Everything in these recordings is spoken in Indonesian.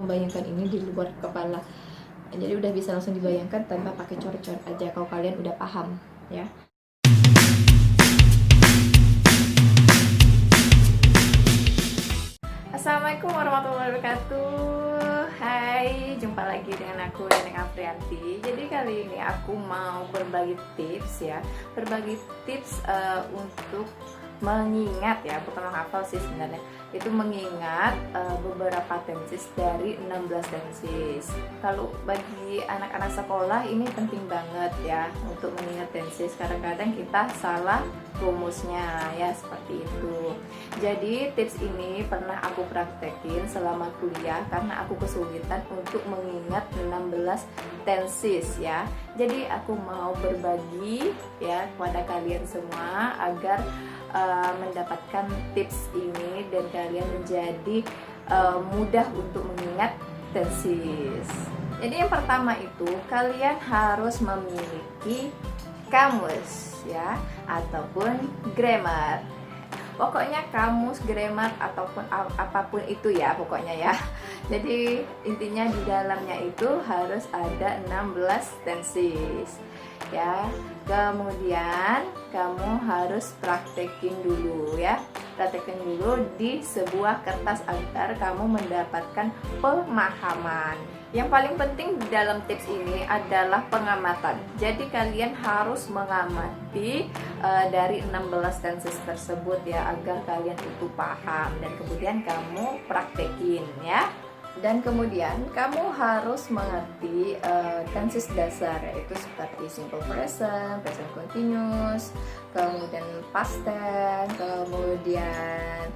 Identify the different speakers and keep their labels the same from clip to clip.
Speaker 1: membayangkan ini di luar kepala. Jadi udah bisa langsung dibayangkan tanpa pakai coret-coret aja kalau kalian udah paham ya. Assalamualaikum warahmatullahi wabarakatuh. Hai, jumpa lagi dengan aku Neneng Afrianti. Jadi kali ini aku mau berbagi tips ya, untuk mengingat ya, bukan menghafal sih sebenarnya. Itu mengingat beberapa tenses dari 16 tenses. Kalau bagi anak-anak sekolah ini penting banget ya untuk mengingat tenses. Kadang-kadang kita salah rumusnya ya, seperti itu. Jadi tips ini pernah aku praktekin selama kuliah karena aku kesulitan untuk mengingat 16 tenses ya. Jadi aku mau berbagi ya kepada kalian semua agar mendapatkan tips ini dan kalian menjadi mudah untuk mengingat tenses. Jadi yang pertama itu kalian harus memiliki kamus ya ataupun grammar. Pokoknya kamus, grammar ataupun apapun itu ya pokoknya ya. Jadi intinya di dalamnya itu harus ada 16 tenses ya. Kemudian kamu harus praktekin dulu ya. Praktekin dulu di sebuah kertas agar kamu mendapatkan pemahaman. Yang paling penting di dalam tips ini adalah pengamatan. Jadi kalian harus mengamati dari 16 tenses tersebut ya agar kalian itu paham dan kemudian kamu praktekin ya. Dan kemudian kamu harus mengerti tenses dasar, yaitu seperti simple present, present continuous, kemudian past tense, kemudian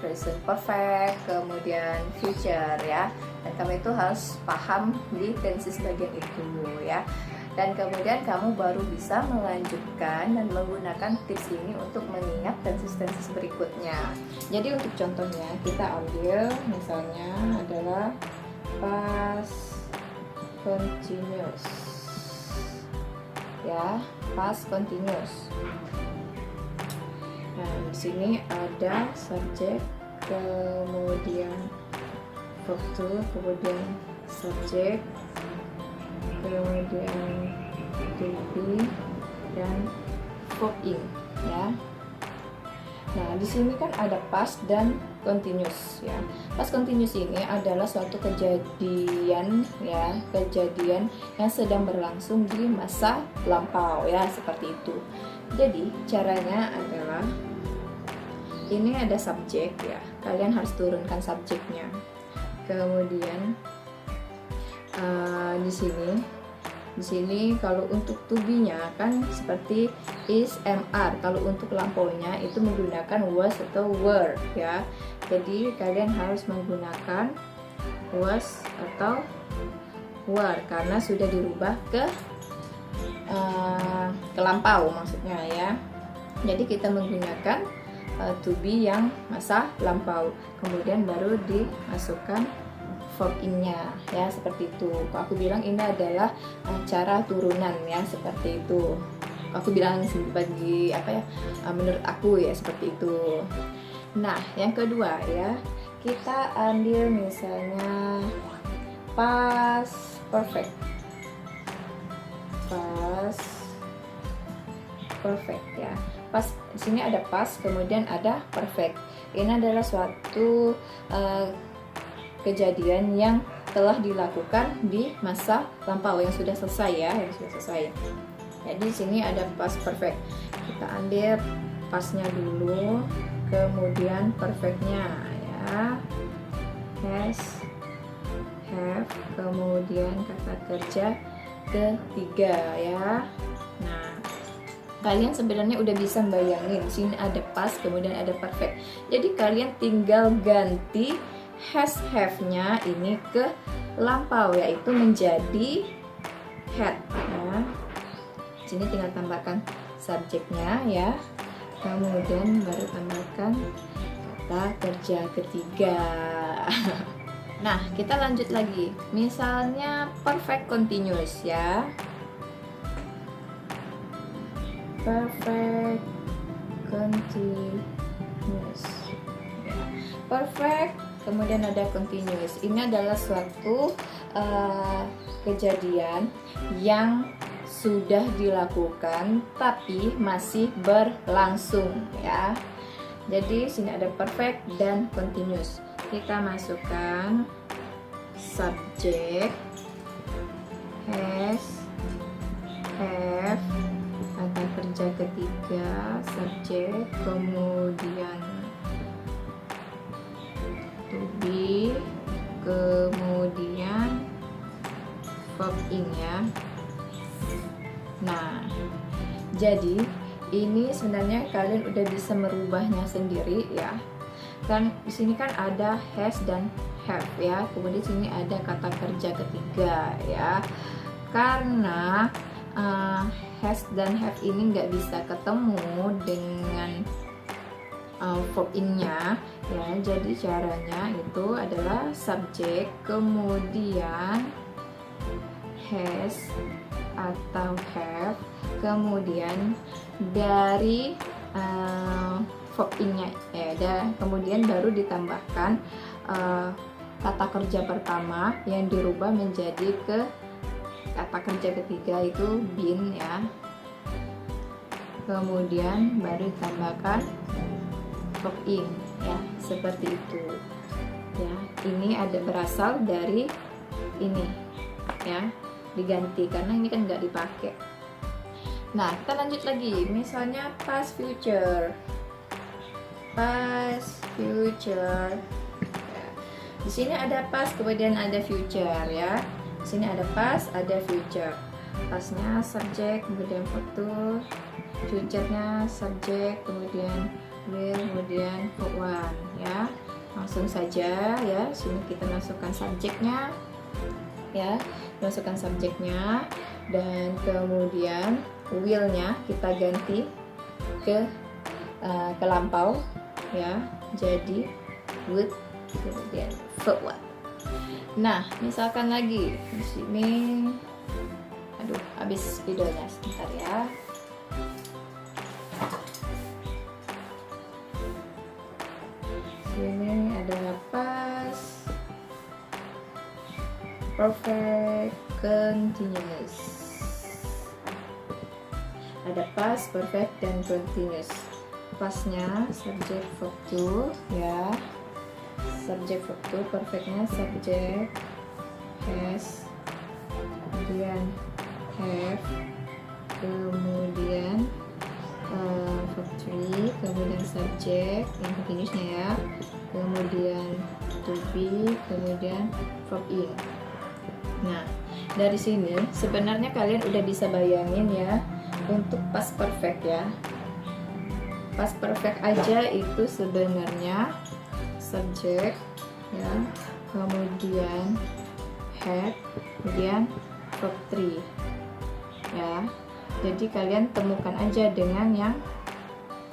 Speaker 1: present perfect, kemudian future ya. Dan kamu itu harus paham di tenses bagian itu ya. Dan kemudian kamu baru bisa melanjutkan dan menggunakan tips ini untuk mengingat tenses-tenses berikutnya. Jadi untuk contohnya kita ambil misalnya adalah past continuous ya, past continuous. Nah di sini ada subjek, kemudian verb to, kemudian subjek, kemudian to be dan verb in ya. Nah di sini kan ada past dan continuous ya. Past continuous ini adalah suatu kejadian ya, kejadian yang sedang berlangsung di masa lampau ya, seperti itu. Jadi caranya adalah ini ada subjek ya, kalian harus turunkan subjeknya. Kemudian di sini kalau untuk to be-nya kan seperti is, am, are. Kalau untuk lampaunya itu menggunakan was atau were ya. Jadi kalian harus menggunakan was atau were karena sudah dirubah ke lampau maksudnya ya. Jadi kita menggunakan to be yang masa lampau, kemudian baru dimasukkan verb in-nya ya, seperti itu. Aku bilang ini adalah cara turunan ya, seperti itu. Aku bilang bagi apa ya, menurut aku ya seperti itu. Nah, yang kedua ya, kita ambil misalnya past perfect. Past perfect ya. Pas di sini ada past, kemudian ada perfect. Ini adalah suatu kejadian yang telah dilakukan di masa lampau yang sudah selesai ya, yang sudah selesai. Jadi di sini ada past perfect. Kita ambil pastnya dulu, kemudian perfectnya ya. Has, have, kemudian kata kerja ketiga ya. Nah, kalian sebenarnya udah bisa bayangin sini ada past kemudian ada perfect. Jadi kalian tinggal ganti has, have-nya ini ke lampau, yaitu menjadi had ya. Sini tinggal tambahkan subjeknya ya, kemudian baru tambahkan kata kerja ketiga. Nah kita lanjut lagi, misalnya perfect continuous ya. Perfect continuous. Perfect kemudian ada continuous. Ini adalah suatu kejadian yang sudah dilakukan tapi masih berlangsung ya. Jadi sini ada perfect dan continuous. Kita masukkan subjek, has, have, kata kerja ketiga, subjek, kemudian to be, kemudian verb in ya. Nah, jadi ini sebenarnya kalian udah bisa merubahnya sendiri ya. Kan di sini kan ada has dan have ya. Kemudian di sini ada kata kerja ketiga ya. Karena has dan have ini nggak bisa ketemu dengan verb in-nya ya. Jadi caranya itu adalah subjek kemudian has atau have, kemudian dari verb in-nya ya, kemudian baru ditambahkan kata kerja pertama yang dirubah menjadi ke kata kerja ketiga itu been ya, kemudian baru ditambahkan verb in ya, seperti itu ya. Ini ada berasal dari ini ya, diganti karena ini kan nggak dipakai. Nah, kita lanjut lagi, misalnya past future. Past future ya. Di sini ada past kemudian ada future ya. Di sini ada past, ada future. Pastnya subjek kemudian verb to, future-nya subjek kemudian will, kemudian verb one ya. Langsung saja ya, sini kita masukkan subjeknya ya, masukkan subjeknya dan kemudian will-nya kita ganti ke lampau ya, jadi would, kemudian verb one. Nah, misalkan lagi di sini, aduh, habis videonya sebentar ya. Sini ada past perfect continuous, ada past perfect dan continuous. Pastnya subjek verb to ya, subjek verb to, perfectnya subjek has, kemudian have, kemudian verb 3, kemudian subjek yang continuousnya ya, kemudian to be, kemudian verb in. Nah, dari sini sebenarnya kalian udah bisa bayangin ya untuk past perfect ya. Past perfect aja itu sebenarnya subjek ya, kemudian had, kemudian verb 3 ya. Jadi kalian temukan aja dengan yang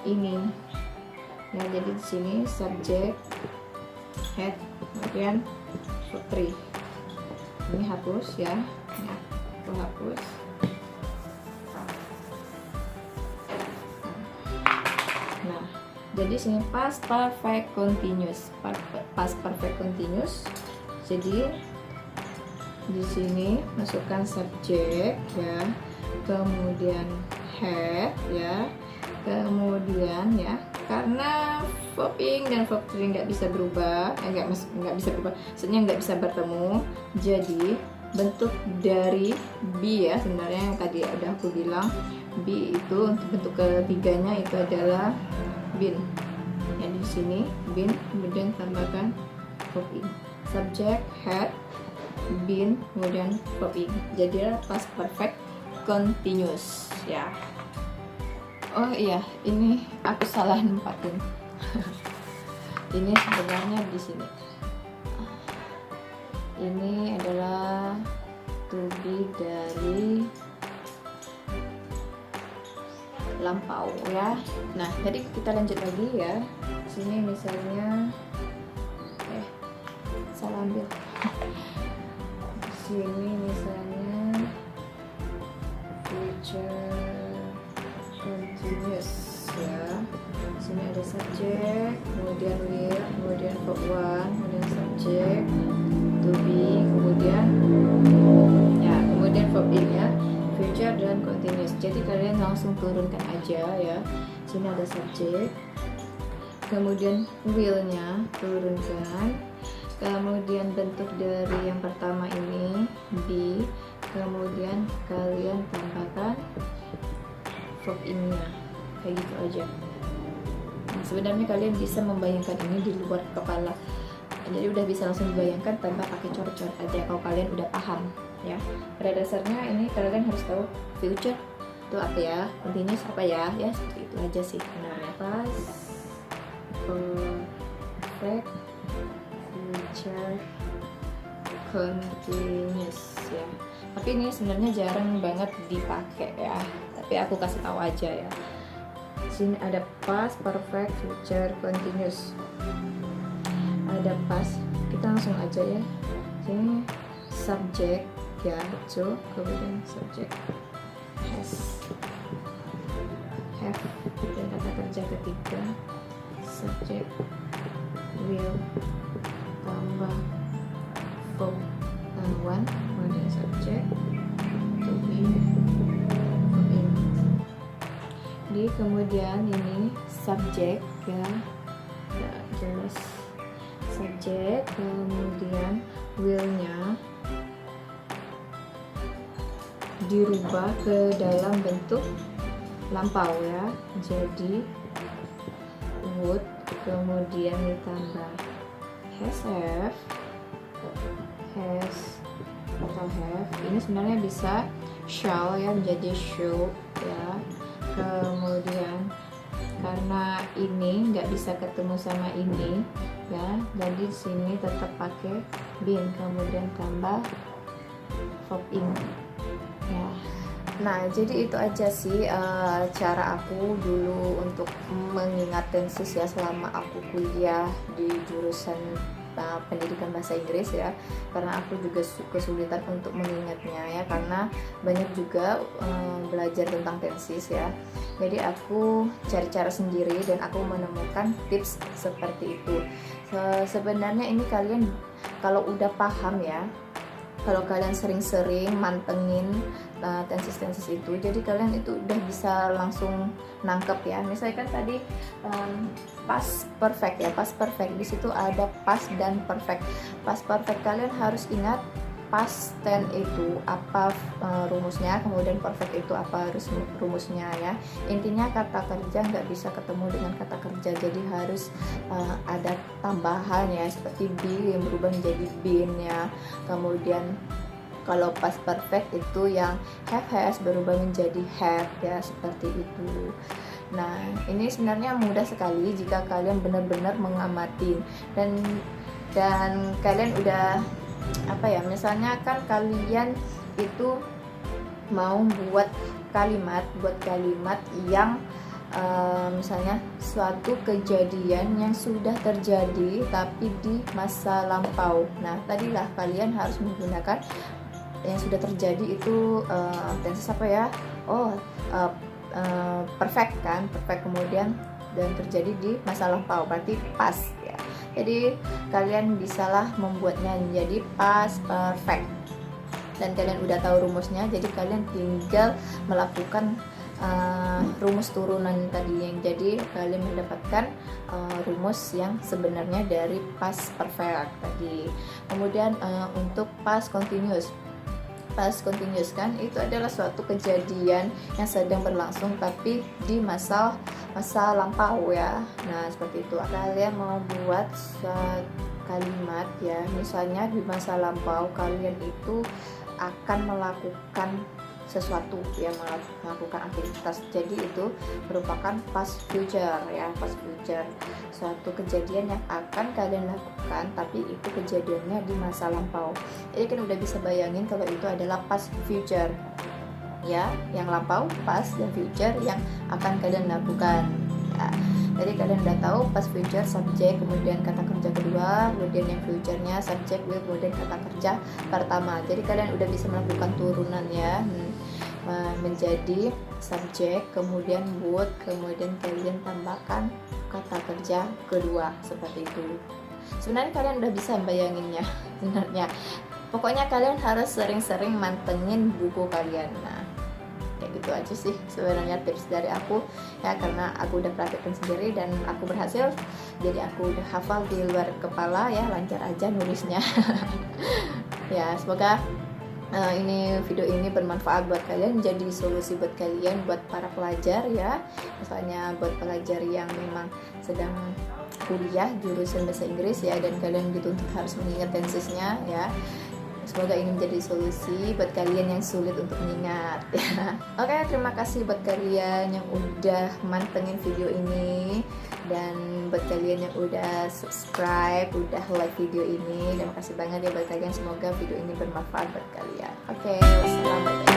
Speaker 1: ini ya. Jadi di sini subjek had, kemudian verb 3. Ini hapus ya, ini aku hapus. Nah, jadi sini past perfect continuous, past perfect continuous. Jadi di sini masukkan subjek ya, kemudian had ya, kemudian ya, karena verb in dan verb 3 nggak bisa berubah, nggak bisa berubah, maksudnya nggak bisa bertemu. Jadi bentuk dari be ya, sebenarnya yang tadi udah aku bilang, be itu untuk bentuk ketiganya itu adalah been. Yang di sini been, kemudian tambahkan verb in, subjek had, been, kemudian verb in. Jadi past perfect continuous ya. Oh iya, ini aku salah nempatin. Ini sebenarnya di sini. Ini adalah to be dari lampau ya. Nah, jadi kita lanjut lagi ya. Sini misalnya salah ambil. Sini misalnya future continuous ya. Sini ada subjek, kemudian will, kemudian verb one, kemudian subjek, to be, kemudian verb in ya, future dan continuous. Jadi kalian langsung turunkan aja ya. Sini ada subjek, kemudian will-nya turunkan, kemudian bentuk dari yang pertama ini be, kemudian kalian tambahkan verb in-nya, kayak gitu aja. Nah, sebenarnya kalian bisa membayangkan ini di luar kepala, jadi udah bisa langsung dibayangkan tanpa pakai cor-cor aja kalau kalian udah paham ya. Pada dasarnya ini kalian harus tahu future itu apa ya, continuous apa ya, seperti itu aja sih sebenarnya. Past perfect, future continuous ya. Tapi ini sebenarnya jarang banget dipakai ya, tapi aku kasih tahu aja ya. Sini ada past perfect, future continuous, ada past, kita langsung aja ya. Sini subjek ya, so kemudian subjek has, have, dan kata kerja ketiga subjek will tambah verb one, kemudian subjek to be, verb in. Di kemudian ini subjek ya, jelas subjek, kemudian will-nya dirubah ke dalam bentuk lampau ya, jadi would, kemudian ditambah has, atau have. Ini sebenarnya bisa shall ya, menjadi should ya. Kemudian karena ini nggak bisa ketemu sama ini ya, jadi di sini tetap pakai been, kemudian tambah verb in ya. Nah, jadi itu aja sih cara aku dulu untuk mengingat tenses ya selama aku kuliah di jurusan pendidikan bahasa Inggris ya, karena aku juga kesulitan untuk mengingatnya ya, karena banyak juga belajar tentang tenses ya. Jadi aku cari cara sendiri dan aku menemukan tips seperti itu. Sebenarnya ini kalian kalau udah paham ya, kalau kalian sering-sering mantengin tenses itu, jadi kalian itu udah bisa langsung nangkep ya. Misalnya kan tadi past perfect ya, past perfect di situ ada past dan perfect. Past perfect kalian harus ingat past tense itu apa rumusnya, kemudian perfect itu apa rumusnya ya. Intinya kata kerja nggak bisa ketemu dengan kata kerja, jadi harus ada tambahan ya, seperti be yang berubah menjadi been ya. Kemudian kalau past perfect itu yang have has berubah menjadi have ya, seperti itu. Nah, ini sebenarnya mudah sekali jika kalian benar-benar mengamati dan kalian udah apa ya, misalnya kan kalian itu mau buat kalimat yang misalnya suatu kejadian yang sudah terjadi tapi di masa lampau. Nah, tadilah kalian harus menggunakan yang sudah terjadi itu tenses apa ya? Perfect kan, perfect, kemudian dan terjadi di masa lampau berarti past ya. Jadi kalian bisalah membuatnya menjadi past perfect dan kalian udah tahu rumusnya, jadi kalian tinggal melakukan rumus turunan tadi yang jadi kalian mendapatkan rumus yang sebenarnya dari past perfect tadi. Kemudian untuk past continuous kan itu adalah suatu kejadian yang sedang berlangsung tapi di masa lampau ya. Nah, seperti itu. Kalian mau buat kalimat ya, misalnya di masa lampau kalian itu akan melakukan sesuatu ya, melakukan aktivitas, jadi itu merupakan past future ya, past future, suatu kejadian yang akan kalian lakukan tapi itu kejadiannya di masa lampau. Jadi kan udah bisa bayangin kalau itu adalah past future ya, yang lampau past dan future yang akan kalian lakukan ya. Jadi kalian udah tahu past future subjek, kemudian kata kerja kedua, kemudian yang future-nya subjek, kemudian kata kerja pertama. Jadi kalian udah bisa melakukan turunan ya, menjadi subjek, kemudian would, kemudian kalian tambahkan kata kerja kedua, seperti itu. Sebenarnya kalian udah bisa bayanginnya sebenarnya. Pokoknya kalian harus sering-sering mantengin buku kalian. Nah, kayak gitu aja sih sebenarnya tips dari aku ya, karena aku udah praktekin sendiri dan aku berhasil, jadi aku udah hafal di luar kepala ya, lancar aja nulisnya. Ya, semoga ini video ini bermanfaat buat kalian, jadi solusi buat kalian, buat para pelajar ya, misalnya buat pelajar yang memang sedang kuliah jurusan bahasa Inggris ya, dan kalian dituntut harus mengingat tensesnya ya. Semoga ini menjadi solusi buat kalian yang sulit untuk mengingat ya. Oke, terima kasih buat kalian yang udah mantengin video ini, dan buat kalian yang udah subscribe, udah like video ini. Terima kasih banget ya buat kalian, semoga video ini bermanfaat buat kalian. Oke, wassalamualaikum.